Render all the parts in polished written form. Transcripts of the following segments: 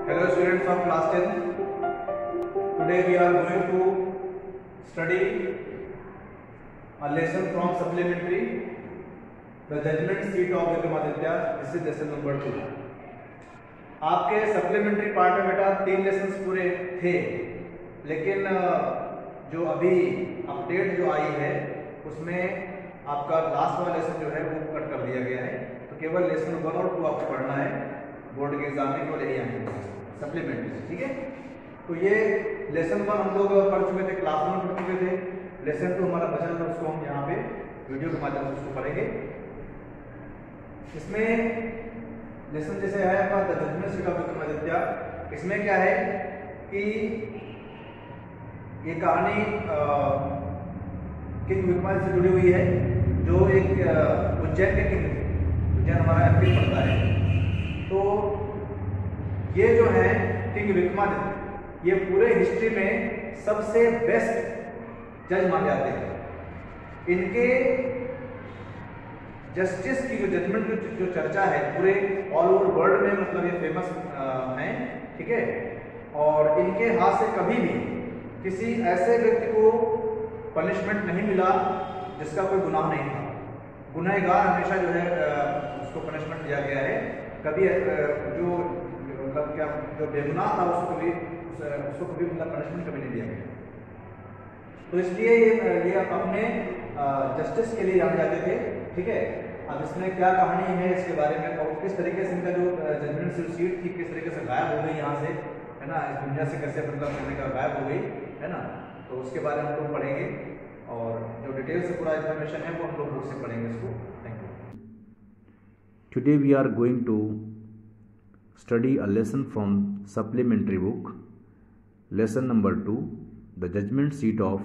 Hello students of class 10. Today we are going to study a lesson from supplementary, the judgment seat of Vikramaditya. This is lesson number 2. आपके supplementary part में बेटा 3 lessons पूरे थे, लेकिन जो अभी update जो आई है उसमें आपका लास्ट वाला लेसन जो है वो कट कर दिया गया है. तो केवल लेसन 1 और 2 आपको पढ़ना है. बोर्ड के एग्जाम में केवल यही आएंगे सप्लीमेंट्री से. ठीक है, तो ये लेसन 1 हम लोग पढ़ चुके थे, क्लास में पढ़ चुके थे. लेसन 2 हमारा बचा है, उसको हम यहाँ पे वीडियो के माध्यम से उसको पढ़ेंगे. इसमें लेसन जैसे है आपका the judgement seat of Vikramaditya. इसमें क्या है कि ये कहानी किंग विक्रमादित्य से जुड़ी हुई है, जो एक उज्जैन के किंग थे. उज्जैन हमारा एमपी पड़ता है. तो ये जो है किंग विक्रमादित्य, ये पूरे हिस्ट्री में सबसे बेस्ट जज माने जाते हैं. इनके जस्टिस की जो जजमेंट जो चर्चा है पूरे ऑल ओवर वर्ल्ड में, मतलब ये फेमस हैं. ठीक है, और इनके हाथ से कभी भी किसी ऐसे व्यक्ति को पनिशमेंट नहीं मिला जिसका कोई गुनाह नहीं था. गुनहगार हमेशा जो है उसको पनिशमेंट दिया गया है. कभी जो मतलब क्या जो बेगुनाह था उसको कभी मतलब पनिशमेंट कभी नहीं दिया गया. तो इसलिए ये अपने जस्टिस के लिए जाने जाते थे. ठीक है, अब इसमें क्या कहानी है इसके बारे में, और किस तरीके से इनका जो जजमेंट सीट थी किस तरीके से गायब हो गई यहाँ से, है ना, इस दुनिया से कैसे मतलब करने का गायब हो गई, है ना. तो उसके बारे में हम लोग पढ़ेंगे, और जो डिटेल से पूरा इन्फॉर्मेशन है वो हम लोग बुक से पढ़ेंगे इसको. Thank you. Today we are going to study a lesson from supplementary book, lesson number 2, The Judgment Seat of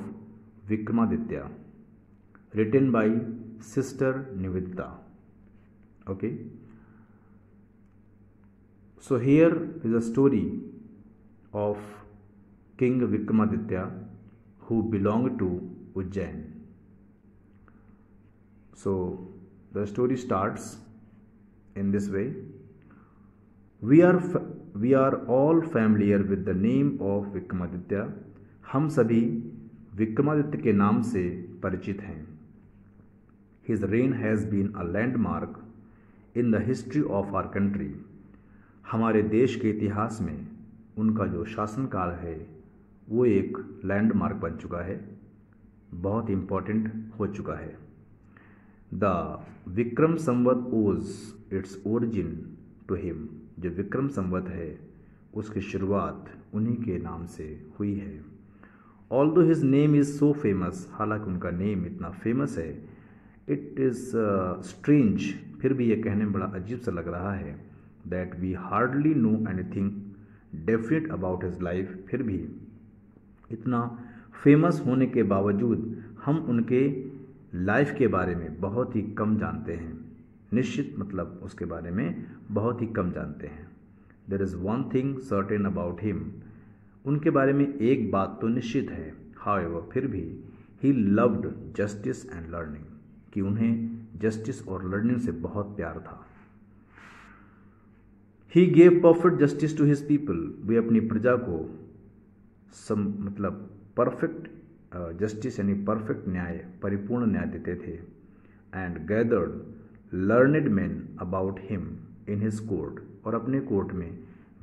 Vikramaditya, written by Sister Nivedita. Okay, so here is a story of King Vikramaditya who belonged to Ujjain. So the story starts in this way. We are all familiar with the name of Vikramaditya. हम सभी विक्रमादित्य के नाम से परिचित हैं. His reign has been a landmark in the history of our country. हमारे देश के इतिहास में उनका जो शासनकाल है वो एक लैंडमार्क बन चुका है, बहुत इम्पोर्टेंट हो चुका है. द विक्रम संवत ओज इट्स ओरिजिन टू हिम. जो विक्रम संवत है उसकी शुरुआत उन्हीं के नाम से हुई है. Although his name is so famous, हालांकि उनका नेम इतना फेमस है, इट इज़ स्ट्रेंज, फिर भी ये कहने में बड़ा अजीब सा लग रहा है, that we hardly know anything definite about his life. फिर भी इतना फेमस होने के बावजूद हम उनके लाइफ के बारे में बहुत ही कम जानते हैं. निश्चित मतलब उसके बारे में बहुत ही कम जानते हैं. There is one thing certain about him. उनके बारे में एक बात तो निश्चित है, हाउएवर फिर भी, he loved justice and learning, कि उन्हें जस्टिस और लर्निंग से बहुत प्यार था. He gave perfect justice to his people. वे अपनी प्रजा को मतलब परफेक्ट जस्टिस यानी परफेक्ट न्याय, परिपूर्ण न्याय देते थे. And gathered learned man about him in his court. और अपने कोर्ट में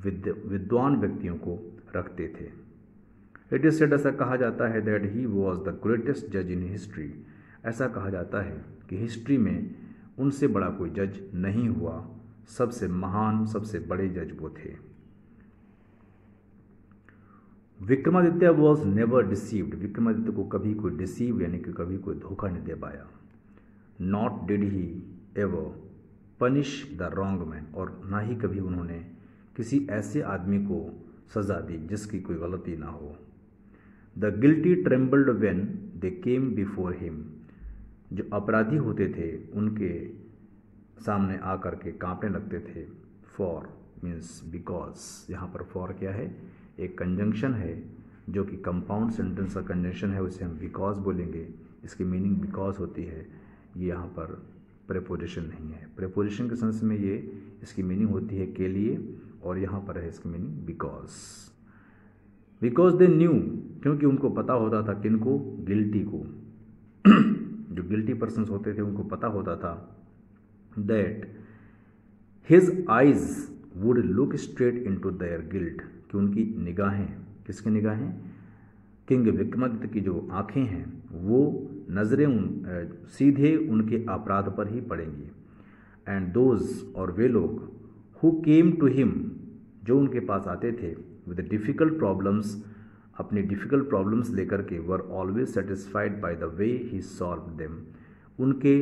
विद्वान व्यक्तियों को रखते थे. इट इज सेड, ऐसा कहा जाता है, that he was the greatest जज इन हिस्ट्री. ऐसा कहा जाता है कि हिस्ट्री में उनसे बड़ा कोई जज नहीं हुआ. सबसे महान, सबसे बड़े जज वो थे. Vikramaditya was never deceived. Vikramaditya को कभी कोई डिसीव यानी कि कभी कोई धोखा नहीं दे पाया. Not did he ever punish the wrong man. और ना ही कभी उन्होंने किसी ऐसे आदमी को सज़ा दी जिसकी कोई गलती ना हो. The guilty trembled when they came before him. जो अपराधी होते थे उनके सामने आकर के कांपने लगते थे. For means because. यहाँ पर फॉर क्या है, एक कंजंक्शन है जो कि कंपाउंड सेंटेंस का कंजंक्शन है, उसे हम बिकॉज बोलेंगे. इसकी मीनिंग बिकॉज होती है. ये यहाँ पर प्रेपोजिशन नहीं है. प्रेपोजिशन के सेंस में ये इसकी मीनिंग होती है के लिए, और यहाँ पर है इसकी मीनिंग बिकॉज दे न्यू, क्योंकि उनको पता होता था किनको, गिल्टी को जो गिल्टी पर्सन्स होते थे उनको पता होता था that his eyes would look straight into their guilt, कि उनकी निगाहें, किसकी निगाहें, किंग विक्रमादित्य की जो आंखें हैं वो नज़रें सीधे उनके अपराध पर ही पड़ेंगी। एंड दोज, और वे लोग, हु केम टू हिम, जो उनके पास आते थे विद डिफ़िकल्ट प्रॉब्लम्स, अपनी डिफ़िकल्ट प्रॉब्लम्स लेकर के, were always satisfied by the way he solve them, उनके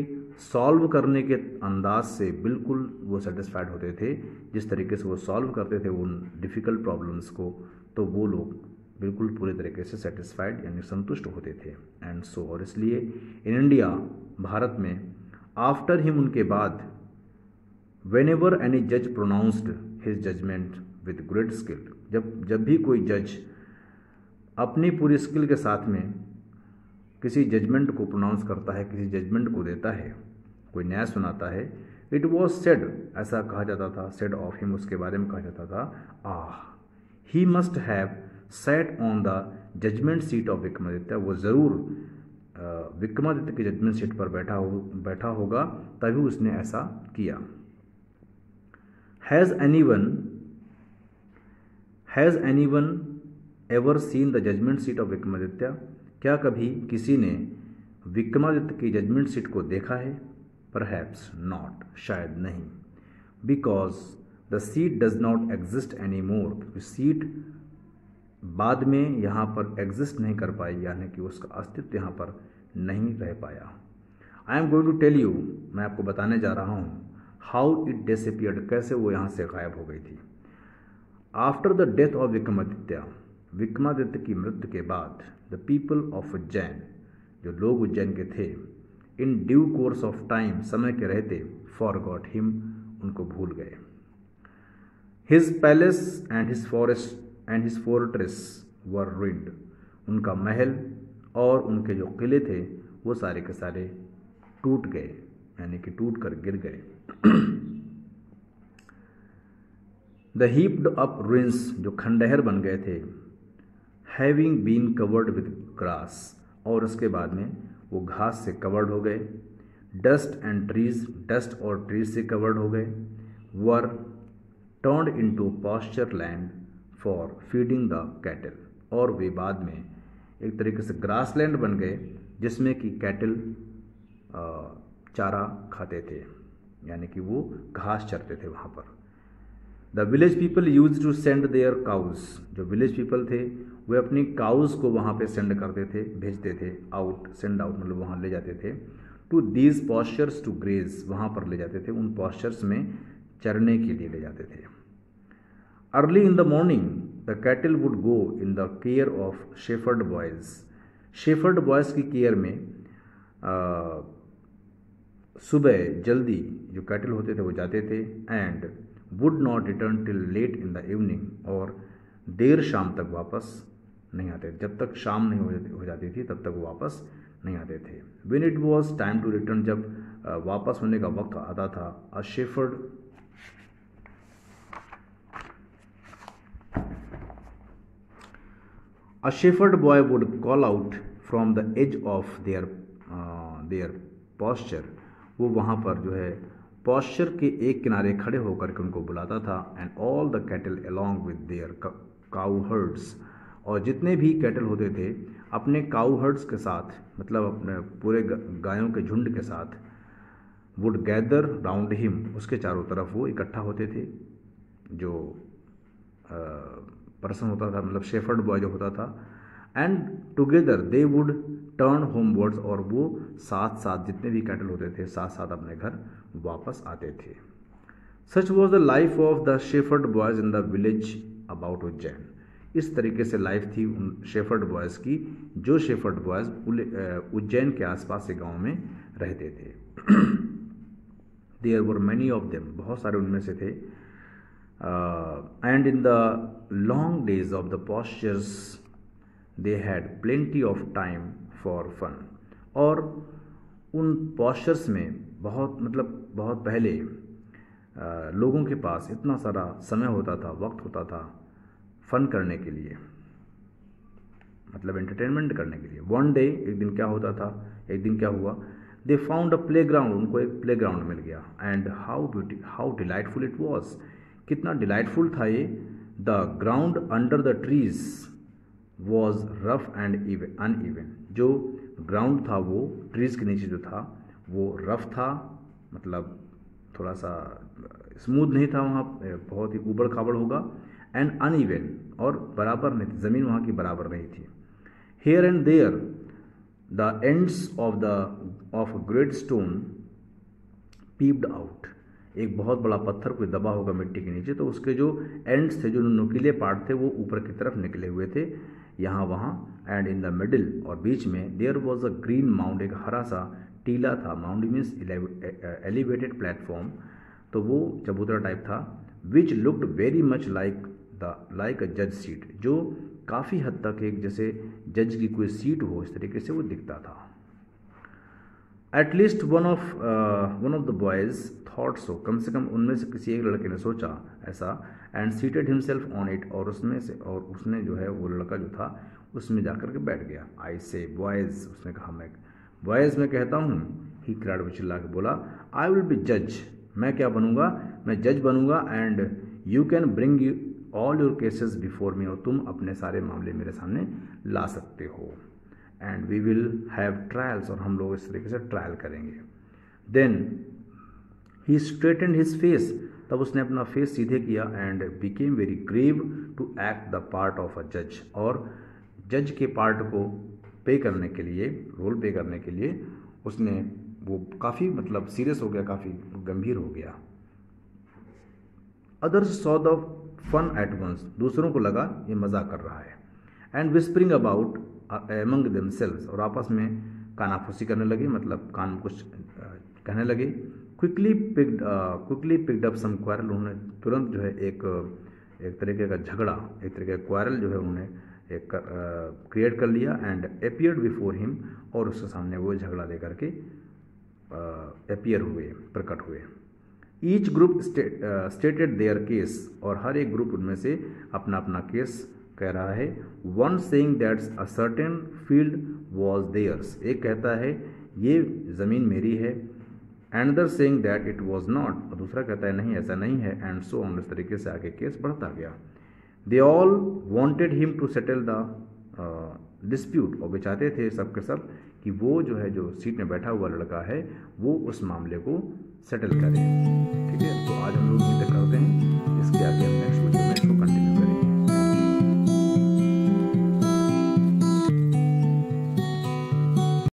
सॉल्व करने के अंदाज से बिल्कुल वो सेटिस्फाइड होते थे, जिस तरीके से वो सॉल्व करते थे उन डिफ़िकल्ट प्रॉब्लम्स को, तो वो लोग बिल्कुल पूरे तरीके से सेटिस्फाइड यानी संतुष्ट होते थे। एंड सो, और इसलिए इन इंडिया, भारत में, आफ्टर हिम, उनके बाद, वेन एवर एनी जज pronounced his judgement with great skill, जब भी कोई जज अपनी पूरी स्किल के साथ में किसी जजमेंट को प्रोनाउंस करता है, किसी जजमेंट को देता है, कोई न्याय सुनाता है, इट वॉज सेड, ऐसा कहा जाता था, सेड ऑफ हिम, उसके बारे में कहा जाता था, he must have sat on the judgement seat of Vikramaditya, वो ज़रूर विक्रमादित्य के जजमेंट सीट पर बैठा होगा, तभी उसने ऐसा किया। Has anyone ever seen the judgement seat of Vikramaditya, क्या कभी किसी ने विक्रमादित्य की जजमेंट सीट को देखा है? परहैप्स नॉट, शायद नहीं। Because the seat does not exist any more, क्योंकि सीट बाद में यहाँ पर एग्जिस्ट नहीं कर पाई, यानी कि उसका अस्तित्व यहाँ पर नहीं रह पाया। I am going to tell you, मैं आपको बताने जा रहा हूँ, हाउ इट डिसअपीयर्ड, कैसे वो यहाँ से गायब हो गई थी। After the death of Vikramaditya, Vikramaditya की मृत्यु के बाद, द पीपल ऑफ उज्जैन, जो लोग उज्जैन के थे, in due course of time, समय के रहते, फॉरगॉट हिम, उनको भूल गए। His palace and his forest and his fortress were ruined, उनका महल और उनके जो किले थे वो सारे के सारे टूट गए, यानी कि टूट कर गिर गए। द हीप्ड अप रुइंस, जो खंडहर बन गए थे, having been covered with grass, और उसके बाद में वो घास से कवर्ड हो गए। डस्ट एंड ट्रीज, डस्ट और ट्रीज से कवर्ड हो गए। Were turned into pasture land for feeding the cattle, और वे बाद में एक तरीके से ग्रास लैंड बन गए जिसमें कि कैटल चारा खाते थे, यानी कि वो घास चरते थे वहाँ पर। The village people use to send their cows, जो विलेज पीपल थे वे अपनी काउज को वहाँ पे सेंड करते थे, भेजते थे, आउट, सेंड आउट मतलब वहाँ ले जाते थे, to these pastures to graze, वहाँ पर ले जाते थे, उन पॉस्चर्स में चरने के लिए ले जाते थे। Early in the morning the cattle would go in the care of shepherd boys, shepherd boys की केयर में सुबह जल्दी जो कैटल होते थे वो जाते थे। And would not return till late in the evening, और देर शाम तक वापस नहीं आते, जब तक शाम नहीं हो जाती थी तब तक वो वापस नहीं आते थे। When it was time to return, जब वापस होने का वक्त आता था, A shepherd boy would call out from the edge of their posture, वो वहाँ पर जो है पॉस्चर के एक किनारे खड़े होकर के उनको बुलाता था। And all the cattle along with their cow herds, और जितने भी कैटल होते थे अपने काउ हर्ड्स के साथ, मतलब अपने पूरे गायों के झुंड के साथ, वुड गैदर राउंड हिम, उसके चारों तरफ वो इकट्ठा होते थे। जो पर्सन होता था, मतलब शेफर्ड बॉय जो होता था, and together they would turn homewards, और वो साथ साथ जितने भी कैटल होते थे साथ साथ अपने घर वापस आते थे। सच was the life of the shepherd boys in the village about Ujjain, इस तरीके से लाइफ थी उन शेफर्ड बॉयज़ की, जो शेफर्ड बॉयज़ उज्जैन के आसपास के गाँव में रहते थे। There were many of them, बहुत सारे उनमें से थे। And in the long days of the pastures they had plenty of time for fun, और उन पॉस्चर्स में बहुत पहले लोगों के पास इतना सारा समय होता था, वक्त होता था फन करने के लिए, मतलब एंटरटेनमेंट करने के लिए। वन डे, एक दिन क्या होता था, एक दिन क्या हुआ, they found a play ground, उनको एक प्ले ग्राउंड मिल गया। And how delightful it was, कितना डिलाइटफुल था ये। The ground under the trees was rough and uneven, जो ग्राउंड था वो ट्रीज के नीचे जो था वो रफ था, मतलब थोड़ा सा स्मूथ नहीं था, वहाँ बहुत ही ऊबड़ खाबड़ होगा। एंड अनइवन, और बराबर नहीं थी, ज़मीन वहाँ की बराबर नहीं थी। Here and there, the ends of a great stone peeped out. एक बहुत बड़ा पत्थर कोई दबा होगा मिट्टी के नीचे, तो उसके जो एंड्स थे, जो नुकीले पार्ट थे, वो ऊपर की तरफ निकले हुए थे यहाँ वहाँ। एंड इन द मिडिल, और बीच में, there was a green mound, एक हरा सा टीला था। माउंड मीन्स एलिवेटेड प्लेटफॉर्म, तो वो चबूतरा टाइप था। Which looked very much like a जज सीट, जो काफ़ी हद तक एक जैसे जज की कोई सीट हो, इस तरीके से वो दिखता था। At least one of the boys thought so, कम से कम उनमें से किसी एक लड़के ने सोचा ऐसा। And seated himself on it, और उसने जो है वो लड़का जो था उसमें जाकर के बैठ गया। आई से बॉयज, उसने कहा, मैं बॉयज में कहता हूँ। ही क्राइड, वो चिल्ला के बोला, आई विल बी जज, मैं क्या बनूंगा, मैं जज बनूंगा। And you can bring all your cases before me, और तुम अपने सारे मामले मेरे सामने ला सकते हो। And we will have trials, और हम लोग इस तरीके से ट्रायल करेंगे। Then he straightened his face, तब उसने अपना फेस सीधे किया। And became very grave to act the part of a जज, और जज के पार्ट को पे करने के लिए, रोल पे करने के लिए उसने वो काफ़ी मतलब सीरियस हो गया, काफ़ी गंभीर हो गया। Others saw the fun at once, दूसरों को लगा ये मजाक कर रहा है। And whispering about among themselves, और आपस में कानाफूसी करने लगे, मतलब कान में कुछ कहने लगे। Quickly picked up some quarrel, उन्होंने तुरंत जो है एक तरीके का झगड़ा, एक तरीके का क्वारल जो है उन्होंने एक क्रिएट कर लिया। एंड अपियर्ड बिफोर हिम, और उसके सामने वो झगड़ा लेकर के अपियर हुए, प्रकट हुए। Each group stated there case, और हर एक ग्रुप उनमें से अपना अपना केस कह रहा है। One saying that's a certain field was theirs, एक कहता है ये ज़मीन मेरी है। Another saying that it was not, और दूसरा कहता है नहीं ऐसा नहीं है। एंड सो ऑन, इस तरीके से आगे केस बढ़ता गया। They all wanted him to settle the dispute, और वे चाहते थे सब के सब कि वो जो है, जो सीट में बैठा हुआ लड़का है, वो उस मामले को सेटल करे। ठीक है, तो आज हम लोग